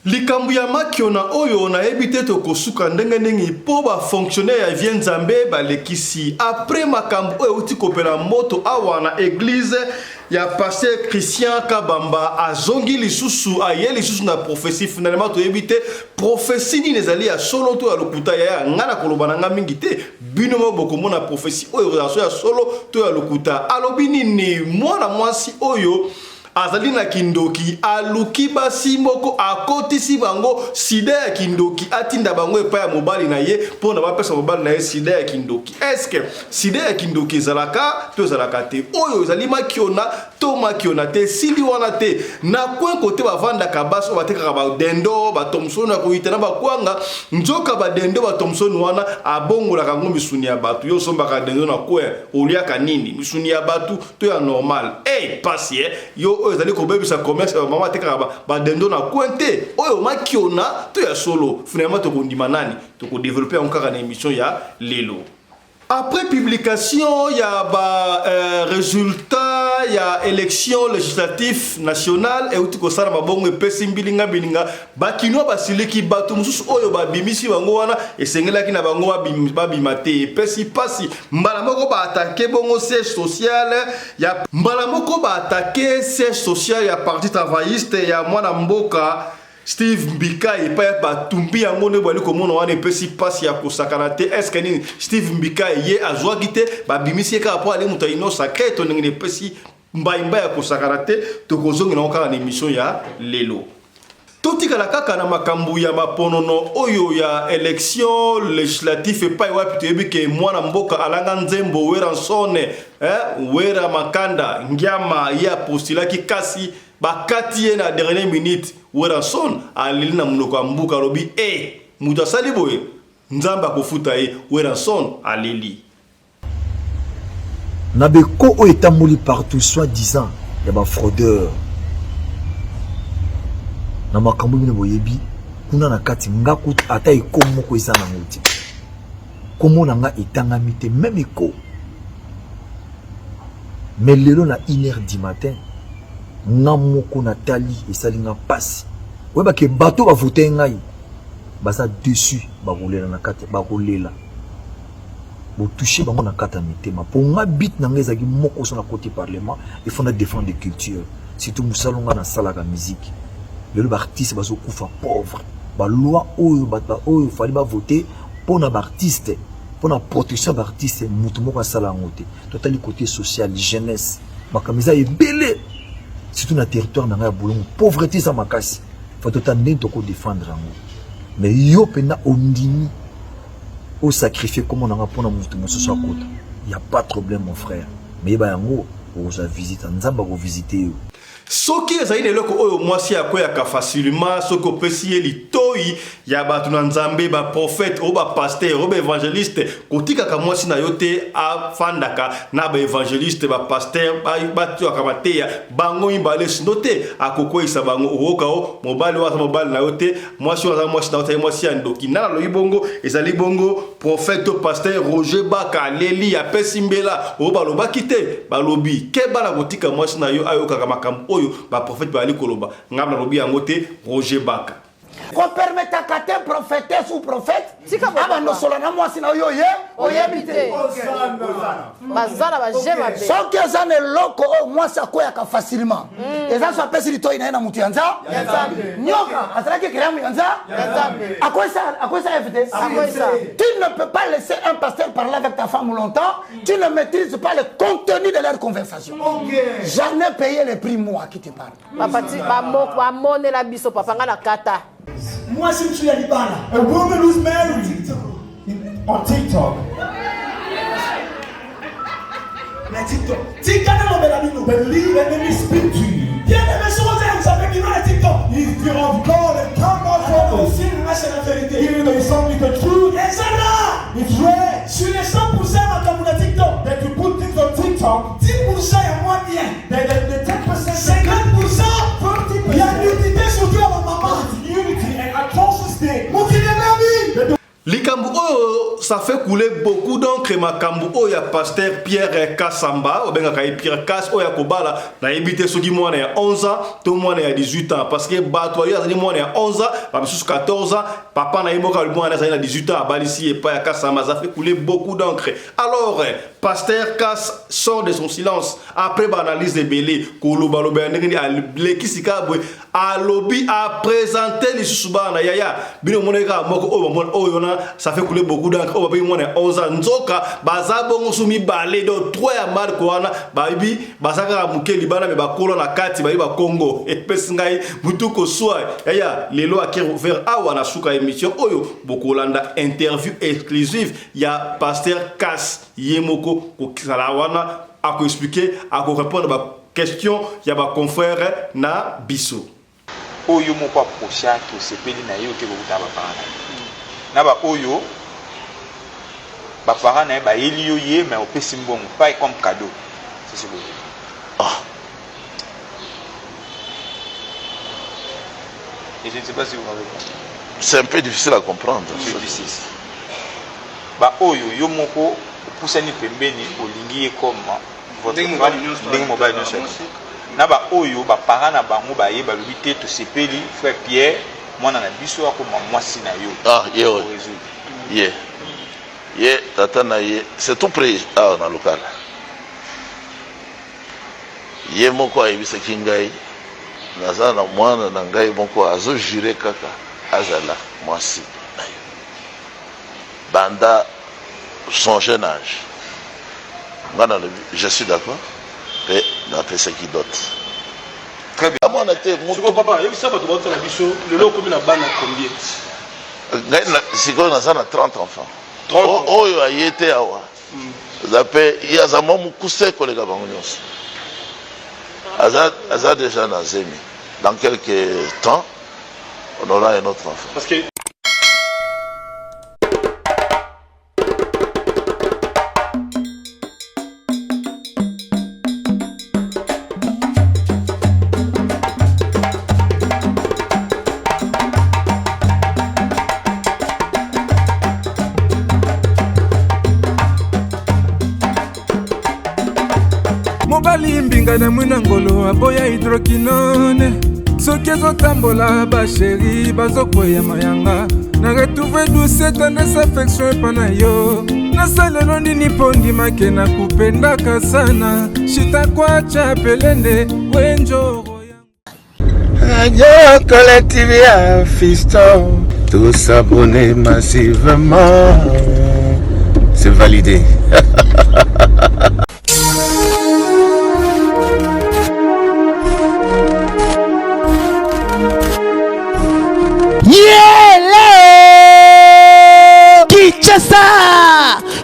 likambu ya makiona oyo na ebite to kosuka ndenge ndenge po ba fonctionnaire ya vient Nzambe ba lekisi après makambu oyo uti kopela moto awa na église ya pasteur Christian Kabamba azongi lisusu aye lisusu na prophétie finalement to ebite prophétie ni nezali ya solo to ya lokuta ya ngana koloba na mingi te bino mo boko na prophétie oyo ya solo to ya lokuta alobi nini mwana mwasi oyo azali na kindoki aluki basi moko akotisi bango sida ya kindoki atinda bango epa ya mobali na ye pona bapesa mobali na ye sida ya kindoki. Est-ce que sida ya kindoki ezalaka to ezalaka te oyo ezali makiona to makiona te sili wana te na kwen kote bavanda kabaso batekaka badendo batomsoni ya koyitana bakwanga nzoka badendo batomsoni wana abongolaka ngo misuni ya batu yo sombaka dendo na kwen oliaka nini misuni ya batu to ya normal pasi yo oyo ezali kobebisa commerce mama tekaka badendo na kwente oyo makiona to ya solo finalement tokondima nani tokodévelopper encore na émission ya lelo. Après publication ya ba résultat ya élection législative nationale et uti kosala mabongo epesi bilinga bakino basiliki bato mususu oyo babimisi bango wana esengelaki na bango babima te epesi pasi mbala moko ba attaquer bongo siège social ya mbala moko ba attaquer siège social ya parti travailliste ya mwana mboka Steve Mbika et pas batumbi yango ne bali komona wana epesi pasi ya kosakana te. Est-ce que ni Steve Mbika ye azwa kite babimisi ka rapport ale muta ino sacré to ngene epesi mbaimba ya kosakana te tokozongi na okala na émission ya lelo. Totika la kaka na makambu ya maponono oyo ya élection législative epai wapi toyebi ke mwana mboka alanga nzembo wera nsone wera makanda ngiama ya postulaki kasi bakati ye na dernière minute wera son alili na munoko mbuka lobi mutu asali boye nzamba kofuta ye wera son alili na beko o etamoli partout soi-disant ya ba fraudeur na makambo bino boyebi kuna na kati ngaku ata ikomo ko isa na ngoti komo na nga etangami te même iko mais lelo na 1h du matin nga moko natali esali nga pasi weba ke bato ba voter ngai baza dessus ba rouler na kati ba rouler bo toucher bango na kata mitema pour nga bit na nga ezaki moko so na côté parlement il faut na défendre des cultures surtout musalonga na sala ka musique le artiste bazo kufa pauvre ba loi oyo fali ba voter pour na artiste pour la protection d'artiste mutu moko sala ngote totali côté social jeunesse makamisa ebele surtout na territoire na Bolongo pauvreté ça makasi faut totali toko défendre ngo mais yo pena ondini au sacrifier comme on a pour na mutu mososo akota il y a pas de problème mon frère mais ba yango oza visiter nzamba ko visiter soki ezali eloko oyo mwasi akoyaka facilement soki opesi ye litoi ya bato na nzambe ba prophète o ba pasteur o ba évangéliste kotikaka mwasi na yo te afandaka na ba évangéliste ba pasteur batiwaka mateya bango mibale sino te akokoyisa bango okoka o mobali waza mobali na yo te mwasi waza mwasi na yo te mwasi ya ndoki na loyi bongo ezali bongo prophète o pasteur Roger Baka leli ya pesi mbela o balobaki te balobi ke bala kotika mwasi na yo ayokaka makambo oyo ba prophète ba ali koloba ngam na lobi yango te Roger Baka qu'on permette à un prophétesse ou prophète aba no solana mwasi na yo ye oyebite bazala ba jema be sans que ça ne loko o mwasi akoyaka facilement et ça soit pesi litoi na mutu yanza nyoka azalaki kiramu yanza akoisa FD tu ne peux pas laisser un pasteur parler avec ta femme longtemps tu ne maîtrises pas le contenu de leur conversation j'en ai payé le prix moi qui te parle papati ba mone la biso papa ngana kata. Moi, si tu es libana, a woman who's married on TikTok. Believe and let me speak to you. If you're of God and come out from the even though it's only the truth, it's rare. Sur les 100% à TikTok, that you put things on TikTok, 10% à moi bien. The 10%, 50%, il y a l'unité surtout à ma maman. Unity and atrocity. likambu oyo ça fait couler beaucoup d'encre makambo o ya pasteur Pierre Kassamba ou bien Pierre Kass o ya kobala na habité soki mwana ya 11 ans to mwana ya 18 ans parce que bato ya zali mwana ya 11 ans ba bisu 14 ans papa na yimoka le mwana ya 18 ans balisi et pas ya Kassamba, ça fait couler beaucoup d'encre. Alors pasteur Kass sort de son silence après analyse de belé koloba loba ndenge aleki sikabwe alobi a présenter les subana yaya bino moneka moko o yona ça fait couler beaucoup d'encre o ba mwana 11 ans nzoka baza bongo sumi balé do 3 ya marko wana babi basaka mukeli bana me bakolo na kati bayi ba Congo et pesingai mutuko swa yaya lelo a ouvert awa na suka émission oyo bokolanda interview exclusive ya pasteur Kass Yemoko ko kisala wana a ko expliquer a ko répondre ba question ya ba confrère na biso oyo moko aprocha to sepeli na yo ke bokuta ba parana na ba oyo ba parana ba yeli yo ye mais opesi mbongo pas comme cadeau c'est bon. Et je ne sais pas si vous m'avez compris. C'est un peu difficile à comprendre. C'est difficile. Ba oyo yo moko pusani pembeni olingi comme votre ndenge mobile nyonso. Na ba oyo ba parents na bango ba ye ba lobité to sepeli frère Pierre mwana na biso akoma mwasi na yo. Yo. Ye tata na ye c'est tout près na local. Ye moko ayebisa kingai naza na mwana na ngai moko azo jure kaka azala mwasi na yo. Banda son jeune âge. Je suis d'accord. Et d'après ce qui dote. Très bien. Moi, on était mon papa, il y a ça, le lot comme la banane combien? Si on a 30 enfants. 30 enfants. Oh, il y a été à Awa. Il y a un moment où c'est que les gars vont nous. Déjà dans Zemi. Dans quelques temps, on aura un autre enfant. Parce que mobali mbinga na mwina ngolo aboya hydroquinone soki ezotambola basheri bazokweya mayanga na retrouve douce tendresse affection epa na yo nasalelo nini mpo ndimake na kupendaka sana shitakwacha pelende wenjoro Radio Collectivia Fiston, tous s'abonner massivement, c'est validé. Kinshasa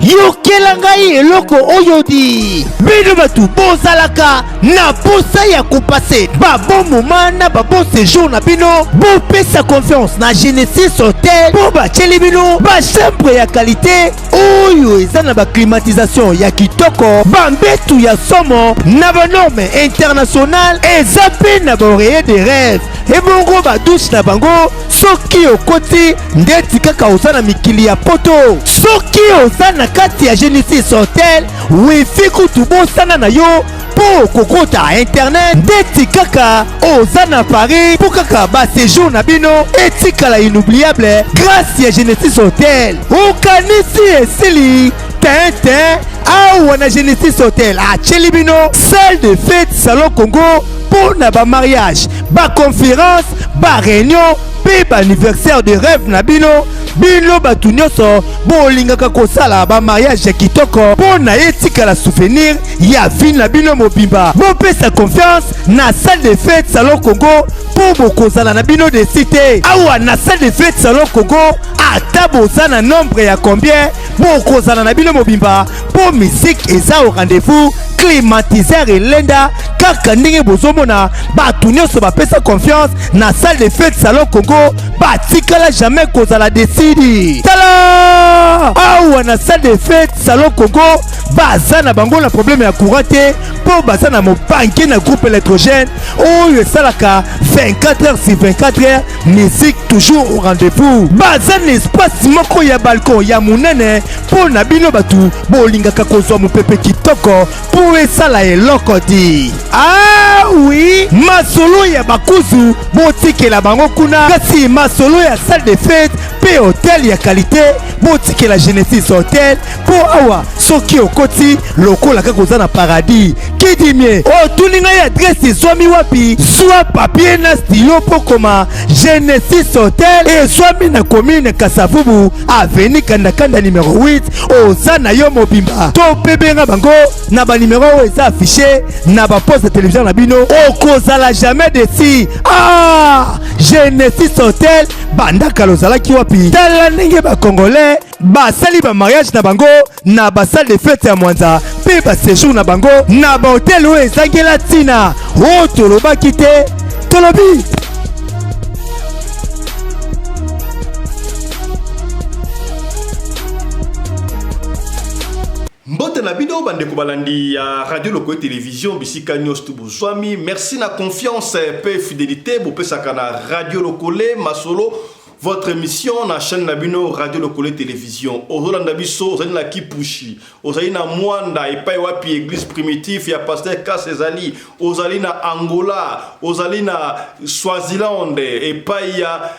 yokela ngai eloko oyodi bino batu bozalaka na posa ya kopase babon moma na babon séjour na bino bopesa confiance na Genesis Hotel po batieli bino bachambre ya qualité oyo eza na baclimatisation ya kitoko bambetu ya somo na banorme international eza mpe na baoreiller de rêve ebongo badouche na bango soki okoti ndeti kaka oza na mikili ya poto soki oza na kati ya Genesis Hotel wifi kutu bosana na yo po kokota internet ndeti kaka oza na Paris po kaka ba séjour na bino etikala inoubliable grâce ya Genesis Hotel okanisi esili tintin awa na Genesis Hotel atieli bino salle de fête salon Congo pour na ba mariage ba conférence ba réunion pe ba anniversaire de rêve na bino batu nyonso bolingaka kosala ba mariage ya kitoko po na etikala souvenir ya vie na bino mobimba bopesa confiance na salle de fête salon Congo po bokozala na bino de cité awa na salle de fête salon Congo ata boza na nombre ya combien bokozala na bino mobimba po musique eza au rendez-vous climatiseur elenda kaka ndenge bozomona batu nyonso bapesa confiance na salle de fête salon Congo batikala jamais kozala desidi tala awa na salle de fête salon Congo baza na bango na problème ya courant te po baza na mobanke na groupe électrogène oyo esalaka 24 heures sur 24 heures musique toujours au rendez-vous baza na espace moko ya balcon ya munene po na bino batu bolingaka kozwa mopepe kitoko po esala eloko ti ah oui masolo ya bakuzu botikela bango kuna kasi masolo ya salle de fête pe hôtel ya qualité botikela Genesis Hotel po awa soki okoti lokola kaka oza na paradis kidimie otuninga ya adresse ezwami wapi zwa papier na stylo po koma Genesis Hotel ezwami na commune Kasavubu avenue Kandakanda numéro 8 oza na yo mobimba to pebenga bango na ba numéro oyo eza affiché na ba poste de télévision na bino okozala jamais déçu ah Genesis Hotel bandaka lozalaki wapi tala ndenge ba congolais basali ba mariage na bango na ba salle de fête ya Mwanza pe ba séjour na bango na ba hotel oyo ezangela tina o tolobaki te tolobi mbote na bino bandeko balandi ya radio Lokole télévision bisika nyos tu bozwami merci na confiance pe fidélité bopesaka na radio Lokole masolo votre émission na chaîne Nabino Radio Lokole Télévision. Ozolanda biso, ozali na Kipushi, ozali na Mwanda, epai wapi église primitive ya pasteur Kasezali, ozali na Angola, ozali na Swaziland, epai ya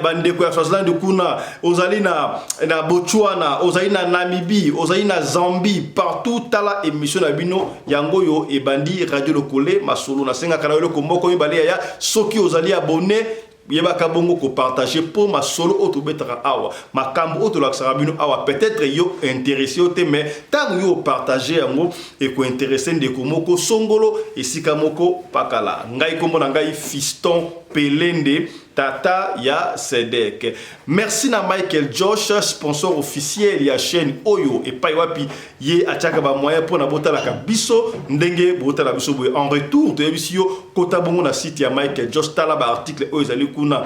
bandeko ya Swaziland kuna, ozali na Botswana, ozali na Namibie, ozali na Zambie, partout tala émission Nabino yango yo ebandi Radio Lokole masolo na senga kana yo komboko mibale ya soki ozali abonné yebaka bongo ko partager pour ma solo auto betara awa makambo auto laksara bino awa peut-être yo intéressé au te mais tant yo partager yango et ko intéressé ndeko moko songolo esika moko pakala ngai kombo na ngai Fiston Pelende Tata ya Sedek. Merci na Michael Josh, sponsor officiel ya chaîne Oyo et Paiwapi ye achaka ba moyen pour na bota la kabiso ndenge bota la biso boy en retour de bisio kota bongo na site ya Michael Josh tala ba article Oyo zali kuna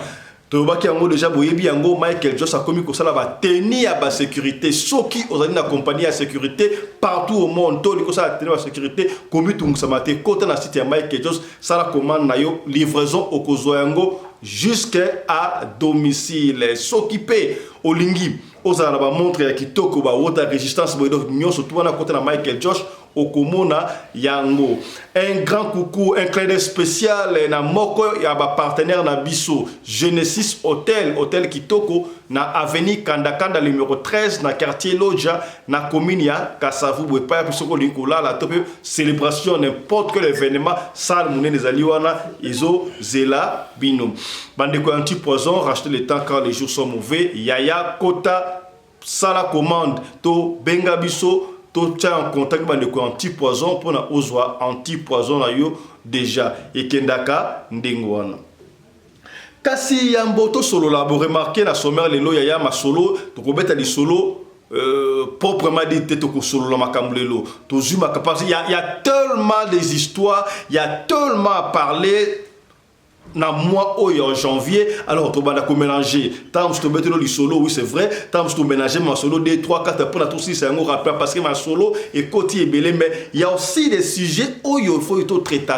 tobaki yango déjà boyebi yango Michael Josh a commis ko sala ba tenir ya ba sécurité soki ozali na compagnie ya sécurité partout au monde to liko sala tenir ba sécurité komi tungusama te kota na site ya Michael Josh sala commande na yo livraison okozo yango jusqu'à domicile. S'occuper au lingi, aux arabes montre ya kitoko ba water résistance bodo nyoso tout na côté na Michael Josh Okomona Yango. Un grand coucou, un clin d'œil spécial na moko ya ba partenaire na biso Genesis Hôtel Kitoko na avenue Kandakanda numéro 13 na quartier Loja na commune ya Kasavubu pa pisoko likola la top célébration n'importe quel événement salle mouné des aliwana izo zela bino bande ko anti-poison racheter le temps quand les jours sont mauvais yaya kota sala commande to benga biso to tia en contact bande ko anti-poison pour na ozwa anti-poison na yo déjà et kendaka ndengwana kasi yamboto solo la bo remarquer la sommaire lelo yaya masolo to ko beta li solo proprement dit to ko solo la makambulelo to zuma parce il y a tellement des histoires, il y a tellement à parler na mois en janvier alors to banda ko mélanger tant je te mettre le solo oui c'est vrai tant je te mélanger ma solo 2 3 4 pour la tout si c'est un rappel parce que ma solo et côté belé mais il y a aussi des sujets où il faut tout traiter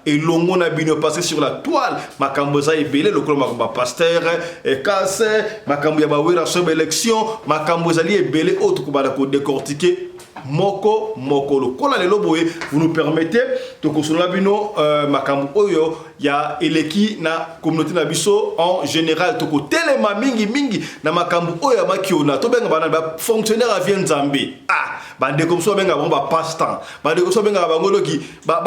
et longo na bino passer sur la toile makamboza et belé le makambo pasteur et casse makambo ya ba wera sur élection makamboza li et belé autre ko banda ko décortiquer moko le kola le loboye vous nous permettez to kosola bino makambo oyo ya eleki na communauté na biso en général to ko telema mingi na makambo oyo makiona to benga bana ba fonctionnaire avien Nzambe bande comme ça benga ba passe-temps bande comme ça benga bango loki ba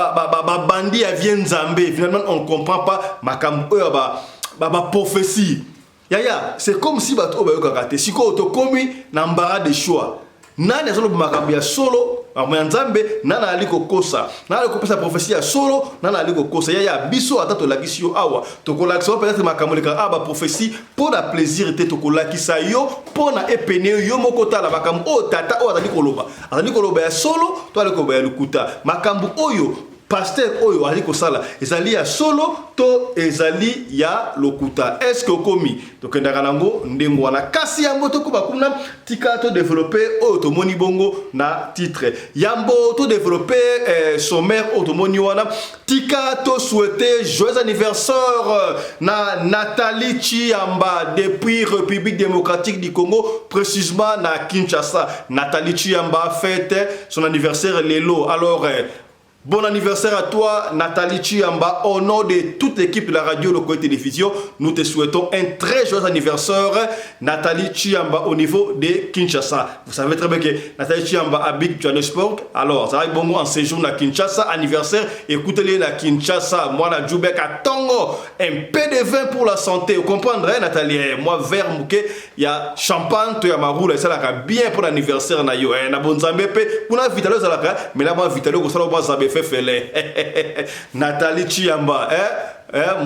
bandi avien Nzambe finalement on comprend pas makambo oyo ba prophétie yaya c'est comme si ba to ba yokaka siko to komi na mbara de choix nani azolo makambo ya solo Nzambe nana aliko kosa nana aliko pesa prophétie ya solo nana aliko kosa yaya biso atato lakisio awa to kolakisa peut-être makambo leka aba prophétie pour la plaisir te to kolakisa yo pour na epene yo moko tala makambo o tata o atali koloba ya solo to aliko ba ya lukuta makambo oyo pasteur oyo ali kosala ezali ya solo to ezali ya lokuta est-ce que komi donc ndakanango ndengo wana kasi yango to kuba kuna tika to développer oyo to moni bongo na titre yambo to développer sommaire oyo to moni wana tika to souhaiter joyeux anniversaire na Nathalie Chiamba depuis République démocratique du Congo, précisément na Kinshasa. Nathalie Chiamba fête son anniversaire lelo. Alors bon anniversaire à toi, Nathalie Chiamba. Au nom de toute l'équipe de la radio, local télévision, nous te souhaitons un très joyeux anniversaire, Nathalie Chiamba, au niveau de Kinshasa. Vous savez très bien que Nathalie Chiamba habite Johannesburg. Alors, ça va être bon en séjour à Kinshasa, anniversaire. Écoutez-les à Kinshasa. Moi, la Djoubek à Tongo. Un peu de vin pour la santé. Vous comprendrez, Nathalie? Moi, verre mouké, il y a champagne, il y a maroula, ça va bien pour l'anniversaire. Na bonzambe, on a vitalo, mais là, moi, vitalo, ça va faire Nathalie Chiamba,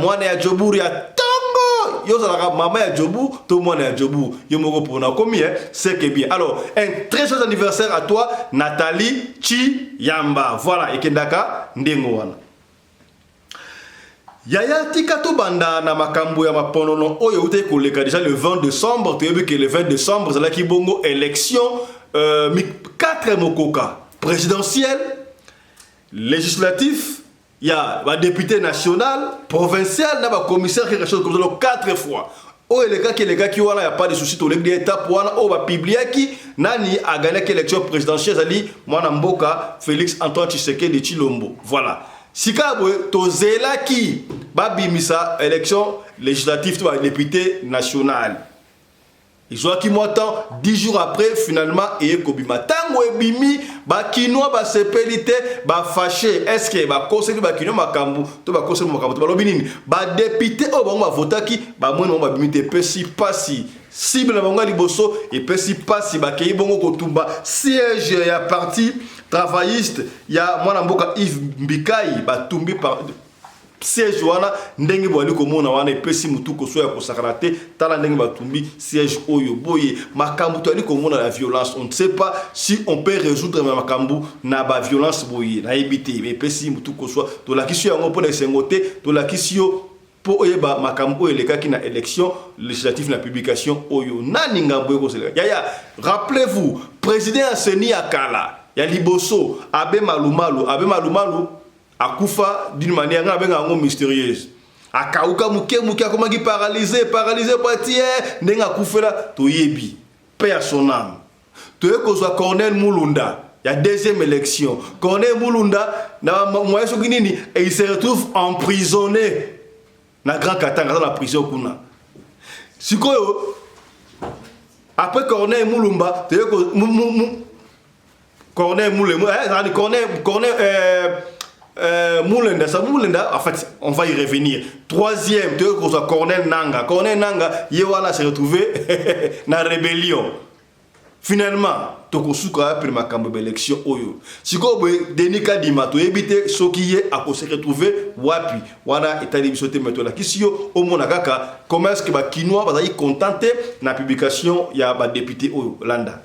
moi na Djoburi ya Tongo, yo zalaka maman ya Djobu, tout moi na Djobu, yo moko pona komi c'est que bien. Alors, un très joyeux anniversaire à toi Nathalie Chiamba. Voilà, ekendaka ndengo wana. Yaya tikato banda na makambo ya maponono oyo ute koleka déjà le 20 décembre, tu as vu que le 20 décembre c'est là qui bongo élection 4 mokoka présidentielle, législatif, il y a un député national, provincial, il y a un commissaire quelque chose comme ça 4 fois. Oh, les gars qui ont là, il n'y a pas de souci, tous les étapes, on va publier qui nani a gagné l'élection présidentielle, c'est-à-dire moi Mboka, Félix Antoine Tshisekedi de Chilombo. Voilà. Si kabwe tozela qui babimisa élection législative to député national. Ils ont qui m'attend 10 jours après finalement et kobima tango ebimi ba kinoa ba sepelité ba fâché est-ce que ba conseiller ba kinoa makambu to ba conseiller makambu to ba lobinini ba député o ba vota ki ba mwana ba bimité pesi pasi cible na bango liboso et pesi pasi ba kei bongo kotumba siège ya parti travailliste ya mwana mboka Yves Mbikai ba tumbi par siège wana ndenge bwali komona wana epesi mutu koso ya kosakana te tala ndenge batumbi siège oyo boye makambu to ali komona la violence on ne sait pas si on peut résoudre makambu na ba violence boye na ebité epesi mutu koso to la kisio yango pona sengote to la kisio po oyeba makambu oyo elekaki na élection législative na publication oyo nani ngambo eko sele yaya rappelez-vous président Aseni Akala ya liboso abe malumalu akufa d'une manière mystérieuse. Akauka muke akomaki paralysé partie nenga akufela toyebi paix à son âme. Toye kozwa Corneille Mulunda, il y a deuxième élection. Corneille Mulunda na moyen sokinini et il se retrouve emprisonné na Grand Katanga dans la prison kuna. Sikoyo après Corneille Mulumba, toye Corneille Moulenda, en fait, on va y revenir. Troisième, Corneille Nanga. Corneille Nanga, Yewana s'est retrouvé dans la rébellion. Finalement, Tokosuka a pris ma cambo élection Oyo. Si vous Denis Kadima, tu éviter ce qui est à se retrouver, Wapi, Wana est allé sauter maintenant la question au Monagaka. Comment est-ce que Kinoa va être contenté dans la publication, il y a un député Oyo, Landa.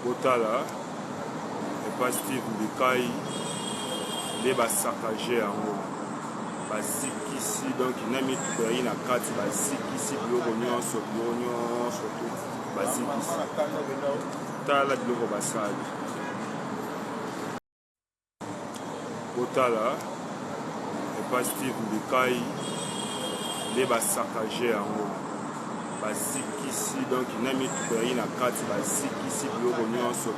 Otala. Steve Mbikai les saccagés en haut basikisi donc inami tukoyi na kati basikisi biloko nyonso basikisi tala biloko basali otala epa Steve Mbikai les saccagés en haut basikisi donc inami tukoyi na kati basikisi biloko nyonso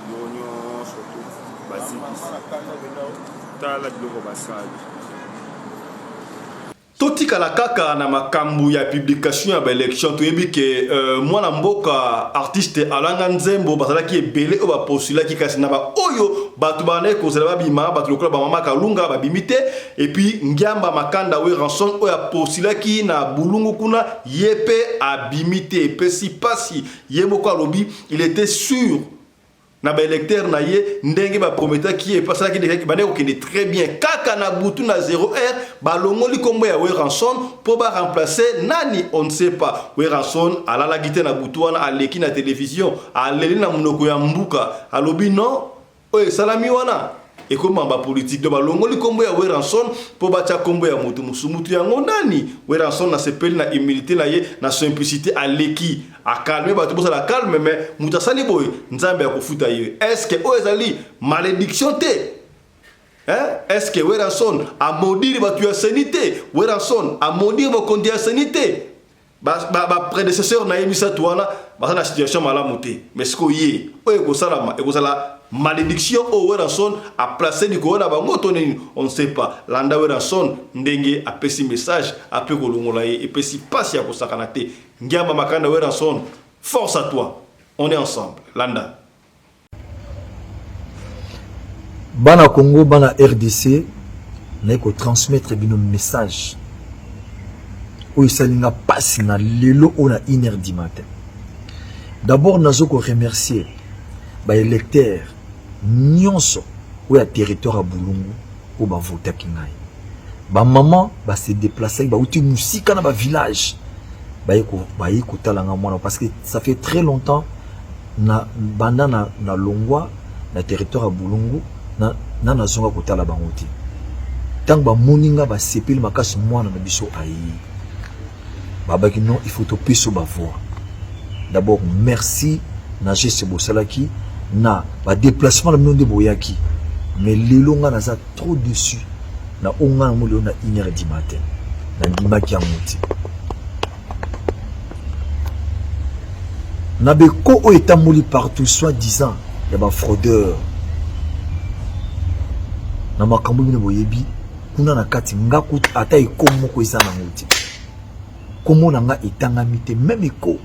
Totika la kaka na makambu ya publication ya élection to yebi ke mwana mboka artiste Alanga Nzembo basala ki ebele o ba postula ki kasi na ba oyo batu bane ko zela ba bima batu lokola ba mama Kalunga ba bimite et puis Ngiamba Makanda we ranson o ya postula ki na bulungu kuna yepe a bimite pesi pasi yemoko alobi il était sûr na ba électeur na ye ndenge ba prometteur qui est passé qui ba ndeko qui très bien kaka na butu na 0R ba longoli kombo ya Weranson pour ba remplacer nani on ne sait pas Weranson ala la guitare na butu wana aleki na télévision aleli na munoko ya mbuka alobi non oye salami wana et comme en politique de balongoli kombo ya Weranson pour batia kombo ya mutu musumutu yango nani Weranson na sepeli na humilité na ye na simplicité à l'équi à calmer bato pour ça la calme mais mutasali boy nzambe ya kofuta ye est-ce que ezali malédiction té hein? Est-ce que Weranson a maudit bato ya sanité Weranson a maudit ba kondi ya sanité ba prédécesseur na yemisa tuana ba na situation malamu té mais ce ko yé oyo ko salama e ko sala malédiction au Weranson a placé du corona bango toneni on ne sait pas landa Weranson ndenge a pesi message a pe ko longola et pesi passe ya ko sakana té ngiamba makanda Weranson force à toi on est ensemble landa bana Congo bana RDC na ko transmettre bino message où salinga passe na lelo on a 1h du matin d'abord nazo ko remercier ba électeur nyonso ou ya territoire à Bulungu ou ba voter kingai ba maman ba se déplacer ba uti musika na ba village ba yiko talanga mwana parce que ça fait très longtemps na banda na longwa na territoire à Bulungu na zonga kotala bangoti tant ba moninga ba sepeli makasi mwana na biso ayi babaki non il faut to piso ba voix d'abord merci na geste bosalaki na ba déplacement la million de boyaki mais lelonga naza trop dessus na onga mo le na 1h du matin na ndimaki amuti na beko o etamoli partout soit disant ya ba fraudeur na makambo bino boyebi kuna na kati ngaku ata ikomo ko isa na nguti komo na nga etangami te même eko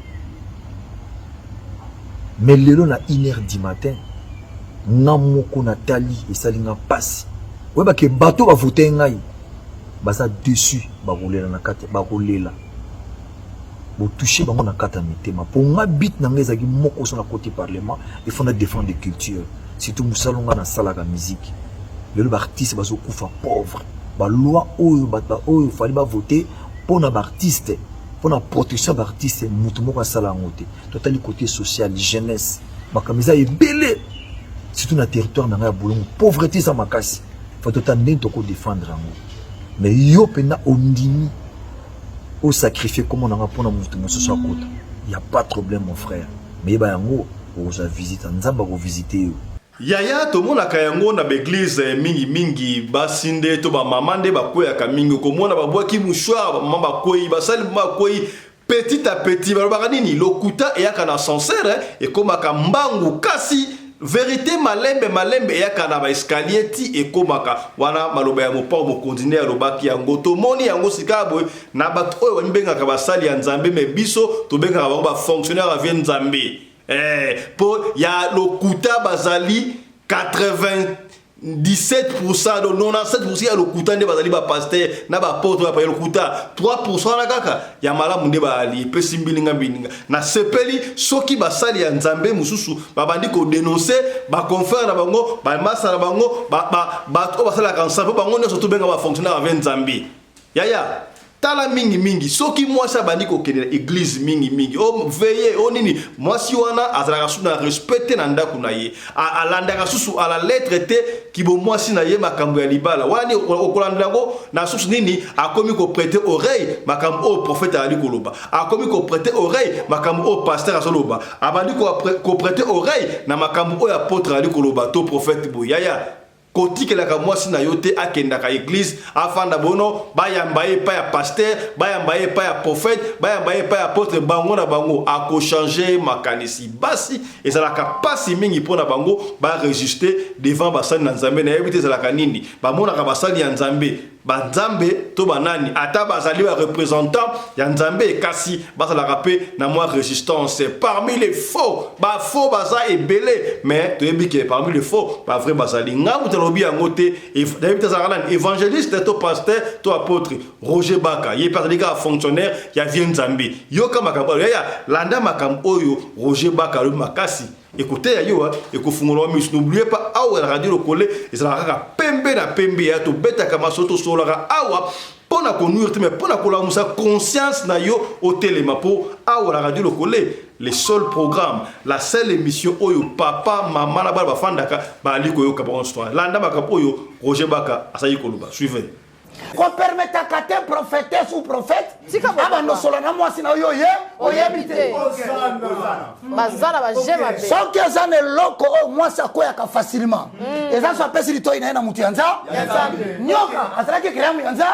mais lelo na 1h du matin nga moko na tali esalinga passe weba ke bato ba voter ngai baza dessus ba rouler na kati ba rouler bo toucher bango na kata mitema pour nga bit na nga ezaki moko so na côté parlement il faut na défendre des cultures surtout musalonga na sala ka musique lelo ba artiste bazo kufa pauvre ba loi oyo fali ba voter pour na ba artiste pour la protection d'artistes mutu moko sala ngote totali côté social jeunesse makamisa ebele surtout na territoire na Bulungu pauvreté sa makasi faut totandi toko défendre ngo mais yo pena ondini au sacrifier comme on a pour na mutu mososo akota il y a pas de problème mon frère mais ba yango oza visiter nzamba ko visiter Yaya to mona kayango na l'église mingi basinde to ba mamande ba koya ka mingi ko mona ba boaki mouchoir mamba koyi basali ma koyi petit à petit ba nini lokuta e yaka na sincère et comme ka mbangu kasi vérité malembe e yaka na ba escalier ti e komaka wana maloba ya mopa mo continuer lobaki yango to moni yango sikabo na ba oyo wanybenga ka basali ya nzambe me biso to benga ba fonctionnaire avien nzambe pour ya lokuta bazali 97% de 97% ya lokuta nde bazali ba pasteur na ba porte ba lokuta 3% na kaka ya malamu nde bali pesi mbilinga na sepeli soki basali ya nzambe mususu babandi ko dénoncer ba confère na bango ba massa na bango ba to basala kansa bango ne surtout benga ba fonctionnaire avec nzambe yaya tala mingi soki mwasi abandi kokende na église mingi o veiller o nini mwasi wana azalaka su na respecte na ndako na ye alandaka susu ala lettre te kibo mwasi na ye makambo ya libala wani okolandango na susu nini akomi ko prêter oreille makambo o prophète ali koloba akomi ko prêter oreille makambo o pasteur asoloba abandi ko prêter oreille na makambo o apôtre ali koloba to prophète boyaya koti kelaka mwasi na yote akenda ka église afanda bono bayambaye pa ya pasteur bayambaye pa ya prophète bayambaye pa ya apôtre bango na bango ako changer makanisi basi ezalaka pasi mingi pona bango ba résister devant basali na nzambe na yebite ezalaka nini bamona ka basali ya nzambe banzambe to banani ata bazali ba représentant ya nzambe kasi bazalaka pe na moi résistance parmi les faux ba faux baza ebele mais to yebike parmi les faux ba vrai bazali ngamu talobi yangote yebite zalaka évangéliste to pasteur to apôtre Roger Baka ye parlika fonctionnaire ya vient nzambe yoka makambo ya landa makambo oyo Roger Baka le makasi. Écoutez, n'oubliez pas, la radio le collé, et ça pembe na pembe, ya to beta kama soto solara awa, pour na connuire mais pour na kola musa conscience na yo au téléma pour a la radio le coller les seuls programmes la seule émission oyo papa maman na ba fandaka ba liko yo ka bon histoire landa ba ka oyo Roger Baka asayi koluba suivez. Qu'on permette à quatre prophétesse ou prophète, ah non seulement moi c'est yo habité. Bazana ba jema be. Sans que ça ne loko moi ça quoi facilement. Et ça soit pesi lito ina mutu yanza. Nyoka asala que créer yanza.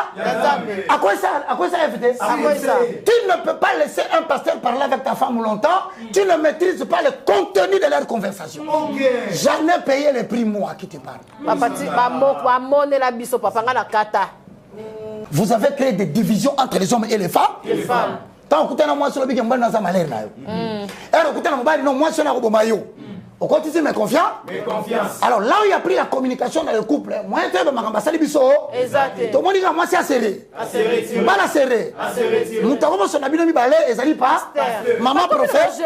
À quoi ça FT? Tu ne peux pas laisser un pasteur parler avec ta femme longtemps, tu ne maîtrises pas le contenu de leur conversation. J'en ai payé le prix moi qui te parle. Papa ti ba mone la biso papa ngana kata. Vous avez créé des divisions entre les hommes et les femmes. Les femmes. Tant que tu as moi sur le big dans sa malheur là. Alors que tu as non moi sur la robe maillot. Au continue mes confiance. Alors là où il y a pris la communication dans le couple, moi je vais m'ambasser biso. Exact. Tout le monde dit moi c'est serré. Pas la serré. Nous t'avons son habit mi balé et zali pas. Maman prophète.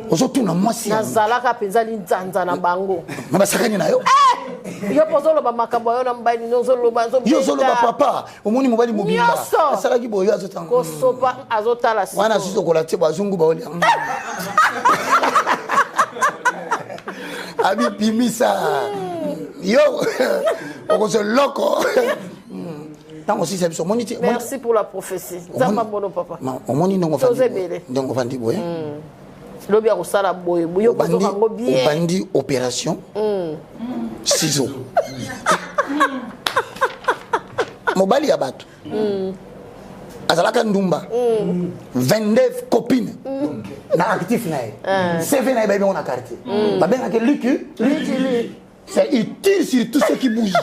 Aujourd'hui non moi c'est. Nazalaka penza linzanza na bango. Mabasakani na yo. Yo pozolo ba makambo yo na mbali nozolo ba zo. Yo zolo ba papa, omoni mobali mobimba. Asala ki boyo azotanga. Ko sopa azotala si. Wana sizo kola te bazungu ba oli. Abi pimisa. Yo. Okozo loko. Tango si c'est moni. Merci pour la prophétie. Zamba bono papa. Omoni ndongo fandi. Ndongo fandi boye. Lobi ya kusala boye. Yo kozo kango bien. Bandi opération. Ciseaux. Mobali ya bato. Azalaka ndumba. 29 copines. Na actif na ye. CV na ye ba on a quartier. Ba benga ke Lucu. C'est utile sur tout ce qui bouge.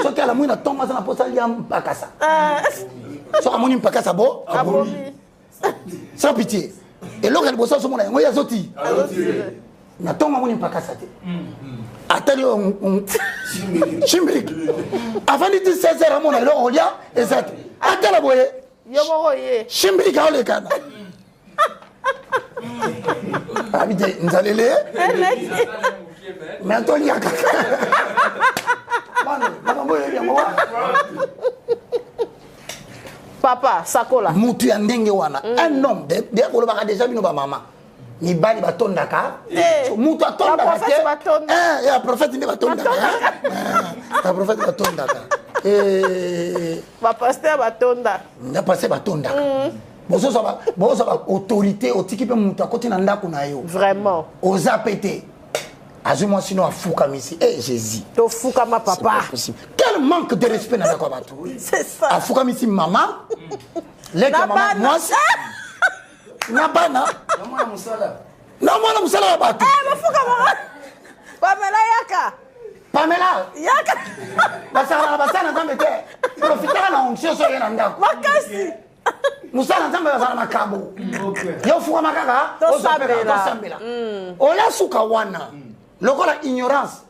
Ce qui a la mouine tombe dans la poste ali am pakasa. So amoni pakasa bo. Sans pitié. Et l'autre elle bosse sur mon ngo ya zoti. Na tombe amoni pakasa te. Attendez, Chimbrick. Avant de dire 16h à mon aile, on y a, exact. Attends la boye. Chimbrick à le canard. Habité, nous allons les. Mais Anthony, il y a quelqu'un. Papa, Sakola. Moutu Andenge wana. Un homme, dès qu'on l'a déjà vu, nous va maman. Ni bali batondaka mutu atondaka ya prophète ni batondaka ya prophète batondaka ba pasteur batonda na pasteur batondaka bozo ba autorité otiki pe mutu akoti na ndako na yo vraiment oza pété azuma sino afuka misi Jésus to fuka ma papa quel manque de respect na ndako batu c'est ça afuka misi maman leka maman moi Nabana. Namona musala batu. Mafuka mama. Pamela yaka. Pamela yaka. Basana nzambe te. Profitera na onction so yena ndako. Makasi. Musala nzambe basana makabo. Yo fuka makaka osambela. Ola suka wana. Lokola ignorance.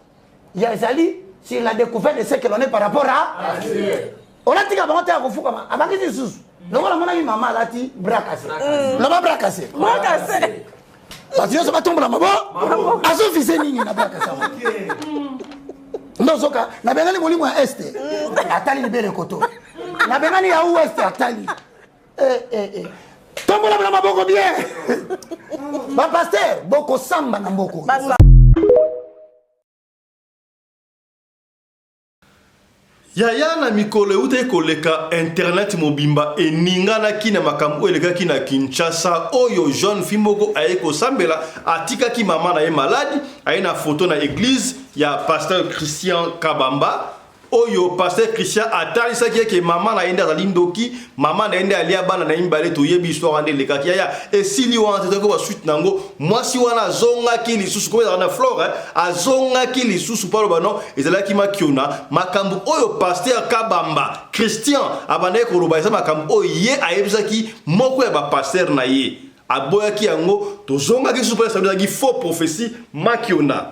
Ya ezali sur la découverte de ce que l'on est par rapport à Dieu. Ola tika bango te akofuka ma. Abaki susu. Lokola mona mi mama lati brakase. Loba brakase. Brakase. Parce que ça va tomber la mabo. Azo fise nini na brakase. Ndozoka na bengani molimo ya este. Atali libere koto. Na bengani ya ouest atali. Tombola na maboko bien. Ba pasteur boko samba na mboko. Yaya na mikole ute koleka internet mobimba eningana kina makambo elega kina Kinshasa oyo jeune fimboko aeko sambela atika ki mama na ye malade aina photo na église ya pasteur Christian Kabamba oyo pasteur Christian atalisa ke mama na enda zalindoki mama na enda alia bana na imbale to yebi histoire ande leka ya esili wana te ko ba suite nango mwasi wana zonga ki lisusu ko na flore azonga ki lisusu palo bano ezala ki makiona makambo oyo pasteur Kabamba Christian abane ko roba esa makambo oyo ye ayebisaki moko ya ba pasteur na ye aboya ki yango to zonga ki lisusu palo sa ki faux prophétie makiona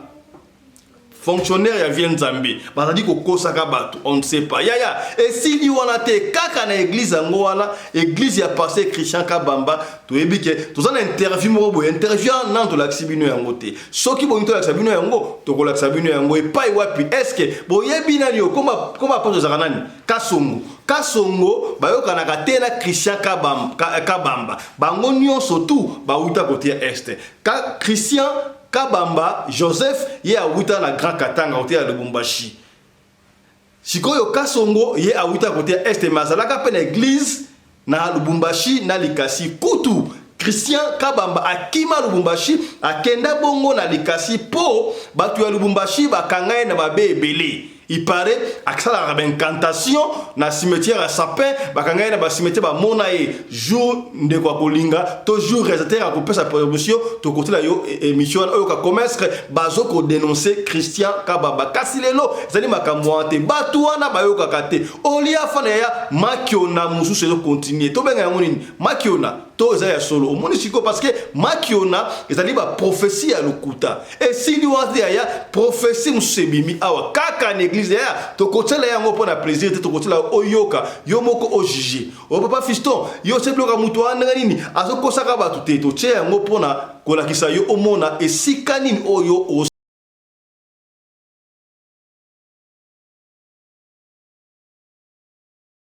fonctionnaire ya vient Nzambe bazali ko kosaka bato on ne sait pas yaya et si li wana te kaka na église ngo wana église ya pasteur Christian Kabamba to ebike to zana interview mo bo interview nan to la xibino yango te soki bo to la xibino yango to ko la xibino yango e pai wapi est-ce que bo yebina yo koma pas za kanani kasongo Kasongo bayokanaka te na Christian Kabamba bango nyonso tu bauta côté est Christian Kabamba Joseph ye awuta na Grand Katanga côté ya Lubumbashi sikoyo Kasongo ye awuta côté est mazalaka pe na église na Lubumbashi na Likasi kutu Christian Kabamba akima Lubumbashi akenda bongo na Likasi po batu ya Lubumbashi bakangaye na babe ebele. Il paraît que la incantation na cimetière à sapin bakanga na ba cimetière ba monae jour de kwa kolinga toujours réservé à couper sa promotion to côté la yo émission oyo ka commerce bazo ko dénoncer Christian Kabamba kasi lelo zali makamwante batu wana bayoka kate olia fana ya makiona mususu zo continuer to benga yango nini makiona to za ya solo omoni siko parce que makiona ezali ba prophétie ya lokuta et si ni wazi ya prophétie musebimi awa kaka l'église ya to kotela yango pona plaisir to kotela oyoka yo moko o juger o papa fiston yo se bloka mutu wana nini azokosaka batu te to che yango pona kolakisa yo omona esika nini oyo